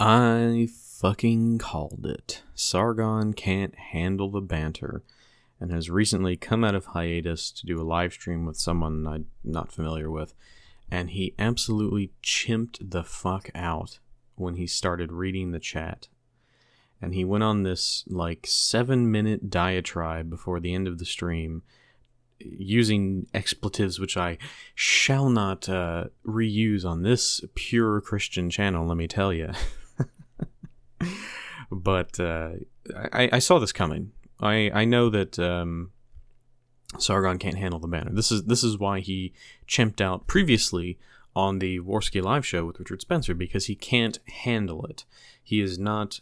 I fucking called it. Sargon can't handle the banter, and has recently come out of hiatus to do a live stream with someone I'm not familiar with, and he absolutely chimped the fuck out when he started reading the chat. And he went on this, 7-minute diatribe before the end of the stream, using expletives which I shall not reuse on this pure Christian channel, let me tell you. But I saw this coming. I know that Sargon can't handle the banner. This is why he chimped out previously on the Warski live show with Richard Spencer, because he can't handle it. He is not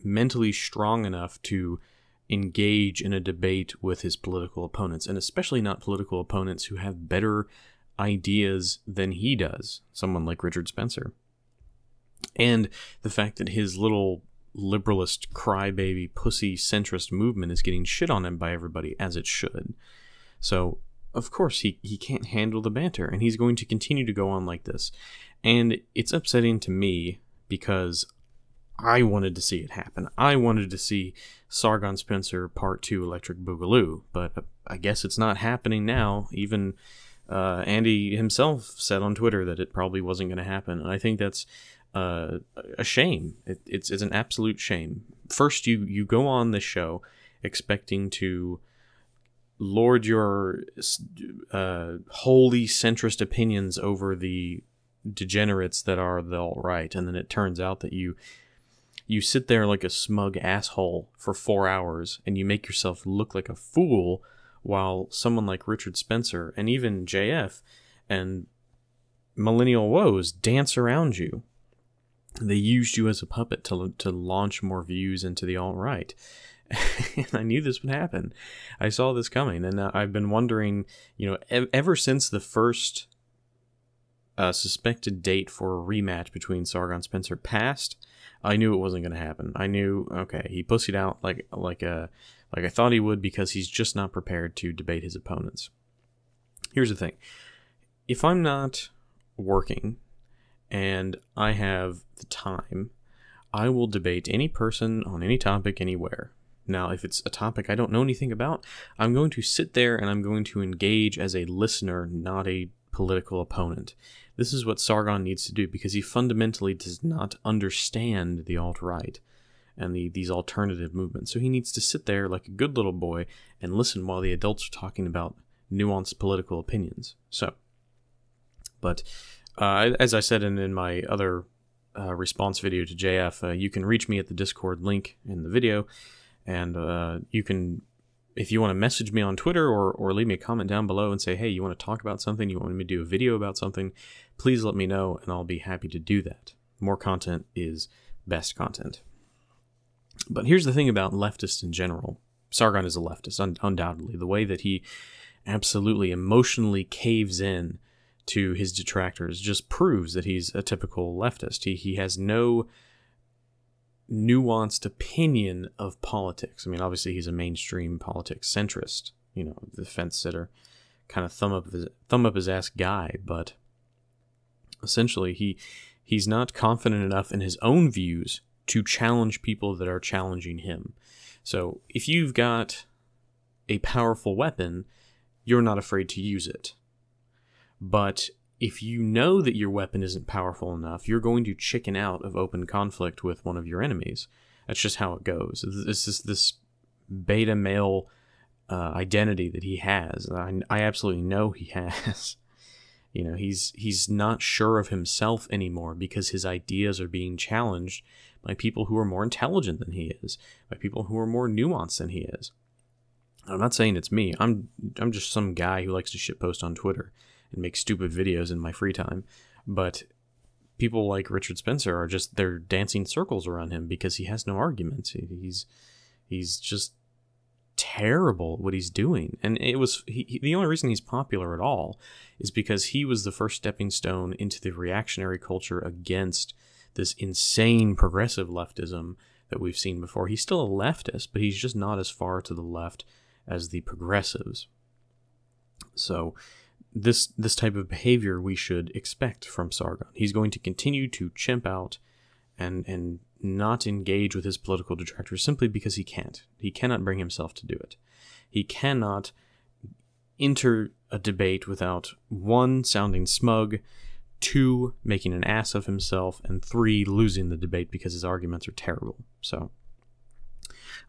mentally strong enough to engage in a debate with his political opponents, and especially not political opponents who have better ideas than he does, someone like Richard Spencer. And the fact that his little liberalist crybaby pussy centrist movement is getting shit on him by everybody, as it should. So of course he can't handle the banter, and he's going to continue to go on like this. And it's upsetting to me because I wanted to see it happen. I wanted to see Sargon Spencer Part 2 Electric Boogaloo, but I guess it's not happening now. Even Andy himself said on Twitter that it probably wasn't going to happen, and I think that's a shame. It's an absolute shame. First, you go on this show expecting to lord your holy centrist opinions over the degenerates that are the alt-right, and then it turns out that you sit there like a smug asshole for 4 hours, and you make yourself look like a fool, while someone like Richard Spencer, and even JF, and Millennial Woes dance around you. They used you as a puppet to launch more views into the alt-right. And I knew this would happen. I saw this coming, and I've been wondering, ever since the first suspected date for a rematch between Sargon Spencer passed, I knew it wasn't going to happen. I knew, okay, he pussied out like I thought he would, because he's just not prepared to debate his opponents. Here's the thing. If I'm not working and I have the time, I will debate any person on any topic anywhere. Now, if it's a topic I don't know anything about, I'm going to sit there and I'm going to engage as a listener, not a political opponent. This is what Sargon needs to do, because he fundamentally does not understand the alt-right and these alternative movements. So he needs to sit there like a good little boy and listen while the adults are talking about nuanced political opinions. So, but as I said in my other response video to JF, you can reach me at the Discord link in the video, and you can, if you want to message me on Twitter or leave me a comment down below and say, hey, you want to talk about something, you want me to do a video about something, please let me know, and I'll be happy to do that. More content is best content. But here's the thing about leftists in general. Sargon is a leftist, undoubtedly. The way that he absolutely emotionally caves in to his detractors just proves that he's a typical leftist. He has no nuanced opinion of politics. I mean, obviously he's a mainstream politics centrist, the fence sitter, kind of thumb up his ass guy, but essentially he's not confident enough in his own views to challenge people that are challenging him. So if you've got a powerful weapon, you're not afraid to use it. But if you know that your weapon isn't powerful enough, you're going to chicken out of open conflict with one of your enemies. That's just how it goes. It's just this beta male identity that he has. I absolutely know he has. He's not sure of himself anymore because his ideas are being challenged by people who are more intelligent than he is, by people who are more nuanced than he is. I'm not saying it's me. I'm just some guy who likes to shitpost on Twitter and make stupid videos in my free time. But people like Richard Spencer are they're dancing circles around him because he has no arguments. He's just terrible at what he's doing. And the only reason he's popular at all is because he was the first stepping stone into the reactionary culture against this insane progressive leftism that we've seen before. He's still a leftist, but he's just not as far to the left as the progressives. So this type of behavior we should expect from Sargon. He's going to continue to chimp out and not engage with his political detractors simply because he can't. He cannot bring himself to do it. He cannot enter a debate without 1, sounding smug, 2, making an ass of himself, and 3, losing the debate because his arguments are terrible. So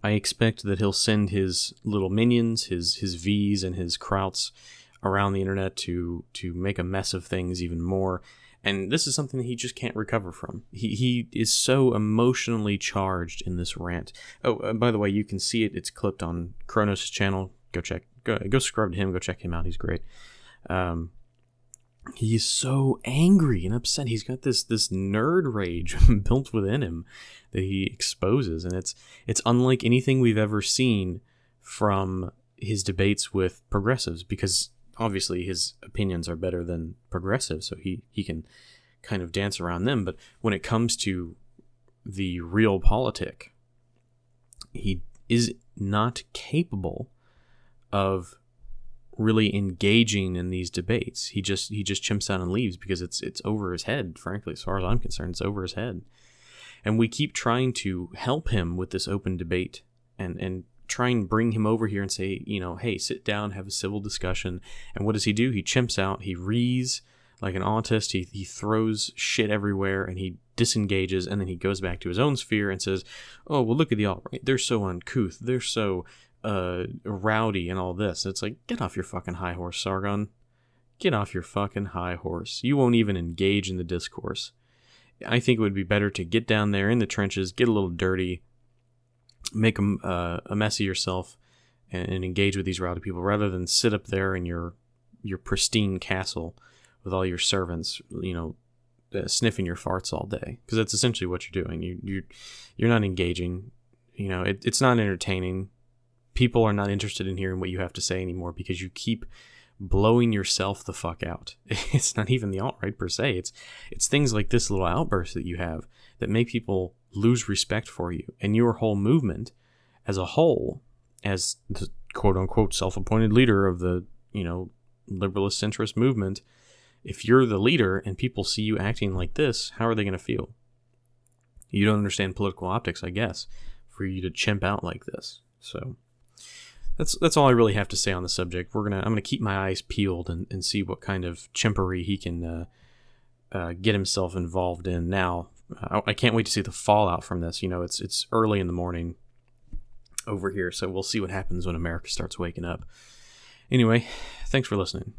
I expect that he'll send his little minions, his V's and his Krauts around the internet to make a mess of things even more. And this is something that he just can't recover from. He is so emotionally charged in this rant. Oh, by the way, you can see it. It's clipped on Kronos' channel. Go subscribe to him. Go check him out. He's great. He's so angry and upset. He's got this nerd rage built within him that he exposes, and it's unlike anything we've ever seen from his debates with progressives, because obviously his opinions are better than progressives, so he can kind of dance around them. But when it comes to the real politic, he is not capable of really engaging in these debates. He just chimps out and leaves because it's over his head, frankly. As far as I'm concerned, it's over his head. And we keep trying to help him with this open debate and try and bring him over here and say, hey, sit down, have a civil discussion. And what does he do? He chimps out, he rees like an autist, he throws shit everywhere, and he disengages, and then he goes back to his own sphere and says, oh, well, look at the alt-right. They're so uncouth. They're so rowdy and all this. It's like, get off your fucking high horse, Sargon. Get off your fucking high horse. You won't even engage in the discourse. I think it would be better to get down there in the trenches, get a little dirty, make a mess of yourself, and engage with these rowdy people, rather than sit up there in your pristine castle with all your servants, sniffing your farts all day. Because that's essentially what you're doing. You're not engaging. It's not entertaining. People are not interested in hearing what you have to say anymore because you keep blowing yourself the fuck out. It's not even the alt-right per se. It's things like this little outburst that you have that make people lose respect for you and your whole movement as a whole, as the quote-unquote self-appointed leader of the, liberalist centrist movement. If you're the leader and people see you acting like this, how are they going to feel? You don't understand political optics, I guess, for you to chimp out like this. So that's all I really have to say on the subject. I'm gonna keep my eyes peeled and see what kind of chimpery he can get himself involved in now. I can't wait to see the fallout from this. It's early in the morning over here, so we'll see what happens when America starts waking up. Anyway, thanks for listening.